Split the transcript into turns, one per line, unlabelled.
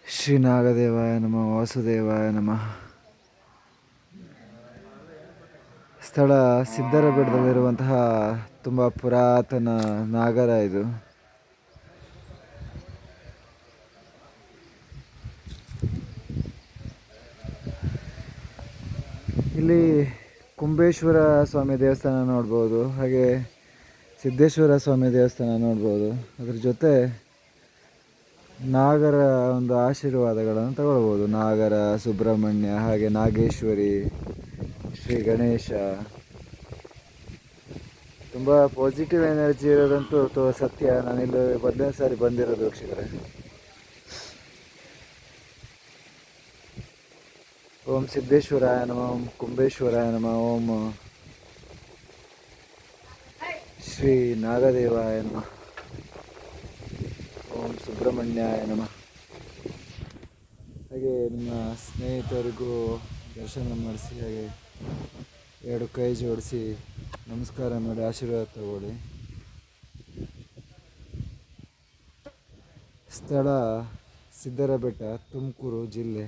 ಶ್ರೀ ನಾಗದೇವಾಯ ನಮಃ. ವಾಸುದೇವಾಯ ನಮಃ. ಸ್ಥಳ ಸಿದ್ದರ ಬೆಟ್ಟದಲ್ಲಿರುವಂತಹ ತುಂಬ ಪುರಾತನ ನಾಗರ ಇದು. ಇಲ್ಲಿ ಕುಂಬೇಶ್ವರ ಸ್ವಾಮಿ ದೇವಸ್ಥಾನ ನೋಡ್ಬೋದು, ಹಾಗೆ ಸಿದ್ದೇಶ್ವರ ಸ್ವಾಮಿ ದೇವಸ್ಥಾನ ನೋಡ್ಬೋದು. ಅದ್ರ ಜೊತೆ ನಾಗರ ಒಂದು ಆಶೀರ್ವಾದಗಳನ್ನು ತಗೊಳ್ಬೋದು. ನಾಗರ, ಸುಬ್ರಹ್ಮಣ್ಯ, ಹಾಗೆ ನಾಗೇಶ್ವರಿ, ಶ್ರೀ ಗಣೇಶ. ತುಂಬ ಪಾಸಿಟಿವ್ ಎನರ್ಜಿ ಇರೋದಂತೂ ಸತ್ಯ. ನಾನಿಲ್ಲಿ ಮೊದಲನೇ ಸಾರಿ ಬಂದಿರೋದು ವೀಕ್ಷಕರೇ. ಓಂ ಸಿದ್ದೇಶ್ವರಾಯ ನಮಃ, ಓಂ ಕುಂಬೇಶ್ವರಾಯ ನಮಃ, ಓಂ ಶ್ರೀ ನಾಗದೇವಾಯ ನಮಃ, ಓಂ ಸುಬ್ರಹ್ಮಣ್ಯಾಯ ನಮಃ. ಹಾಗೆ ನಿಮ್ಮ ಸ್ನೇಹಿತರಿಗೂ ದರ್ಶನ ಮಾಡಿಸಿ, ಹಾಗೆ ಎರಡು ಕೈ ಜೋಡಿಸಿ ನಮಸ್ಕಾರ ಮಾಡಿ ಆಶೀರ್ವಾದ ತಗೊಳ್ಳಿ. ಸ್ಥಳ ಸಿದ್ದರ ಬೆಟ್ಟ, ತುಮಕೂರು ಜಿಲ್ಲೆ.